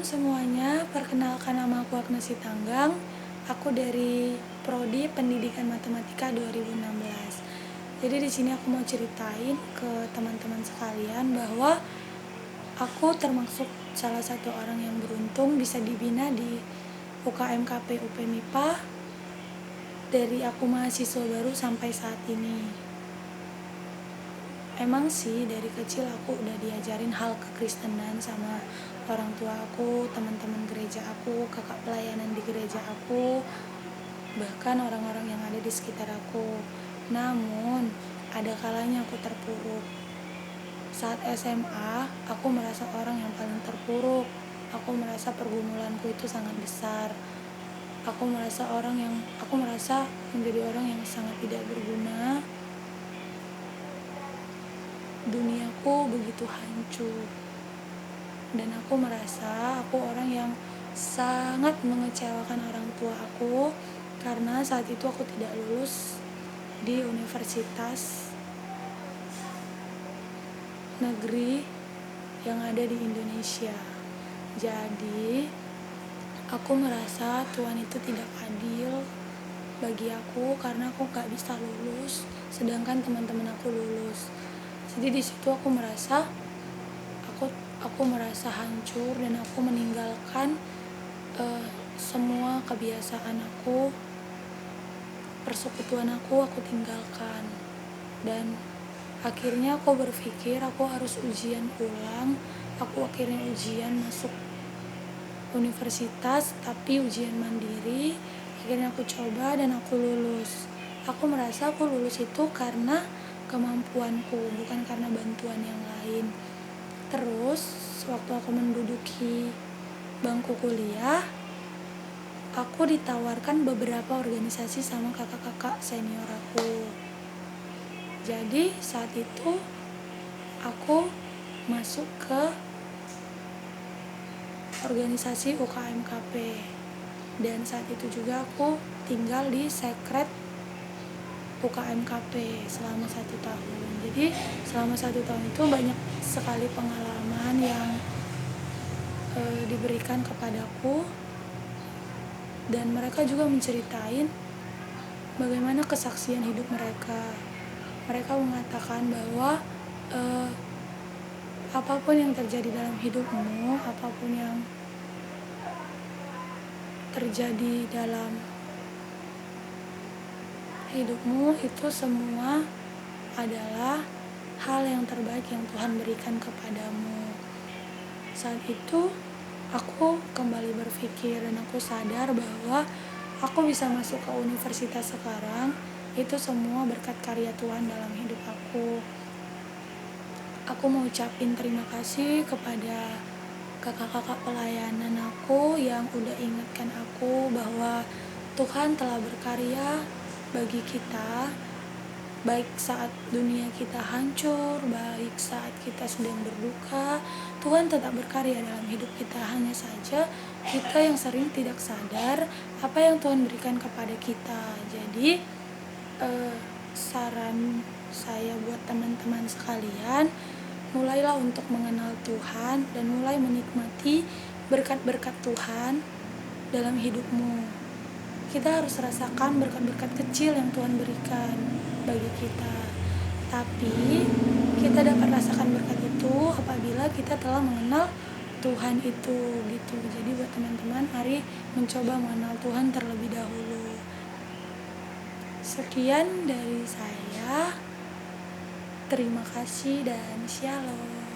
semuanya, perkenalkan nama aku Agnes Sitanggang. Aku dari Prodi Pendidikan Matematika 2016. Jadi di sini aku mau ceritain ke teman-teman sekalian bahwa aku termasuk salah satu orang yang beruntung bisa dibina di UKMKP UP MIPA dari aku mahasiswa baru sampai saat ini. Emang sih dari kecil aku udah diajarin hal kekristenan sama orang tua aku, teman-teman gereja aku, kakak pelayanan di gereja aku, bahkan orang-orang yang ada di sekitar aku. Namun ada kalanya aku terpuruk. Saat SMA aku merasa orang yang paling terpuruk. Aku merasa pergumulanku itu sangat besar. Aku merasa menjadi orang yang sangat tidak berguna. Duniaku begitu hancur, dan aku merasa aku orang yang sangat mengecewakan orang tua aku karena saat itu aku tidak lulus di universitas negeri yang ada di Indonesia. Jadi aku merasa Tuhan itu tidak adil bagi aku karena aku gak bisa lulus sedangkan teman-teman aku lulus. Jadi di situ aku merasa hancur dan aku meninggalkan semua kebiasaan aku, persekutuan aku tinggalkan. Dan akhirnya aku berpikir aku harus ujian ulang. Aku akhirnya ujian masuk universitas tapi ujian mandiri. Akhirnya aku coba dan aku lulus. Aku merasa aku lulus itu karena kemampuanku, bukan karena bantuan yang lain. Terus waktu aku menduduki bangku kuliah, aku ditawarkan beberapa organisasi sama kakak-kakak senior aku. Jadi saat itu aku masuk ke organisasi UKMKP, dan saat itu juga aku tinggal di sekret UKMKP selama 1 tahun. Jadi selama 1 tahun itu banyak sekali pengalaman yang diberikan kepadaku, dan mereka juga menceritain bagaimana kesaksian hidup mereka. Mereka mengatakan bahwa apapun yang terjadi dalam hidupmu, apapun yang terjadi dalam hidupmu, itu semua adalah hal yang terbaik yang Tuhan berikan kepadamu. Saat itu aku kembali berpikir dan aku sadar bahwa aku bisa masuk ke universitas sekarang itu semua berkat karya Tuhan dalam hidup aku. Aku mau ucapin terima kasih kepada kakak-kakak pelayanan aku yang udah ingatkan aku bahwa Tuhan telah berkarya bagi kita, baik saat dunia kita hancur, baik saat kita sedang berduka. Tuhan tetap berkarya dalam hidup kita. Hanya saja kita yang sering tidak sadar apa yang Tuhan berikan kepada kita. Jadi saran saya buat teman-teman sekalian, mulailah untuk mengenal Tuhan dan mulai menikmati berkat-berkat Tuhan dalam hidupmu. Kita harus rasakan berkat-berkat kecil yang Tuhan berikan bagi kita. Tapi kita dapat rasakan berkat itu apabila kita telah mengenal Tuhan itu gitu. Jadi buat teman-teman, mari mencoba mengenal Tuhan terlebih dahulu. Sekian dari saya. Terima kasih dan shalom.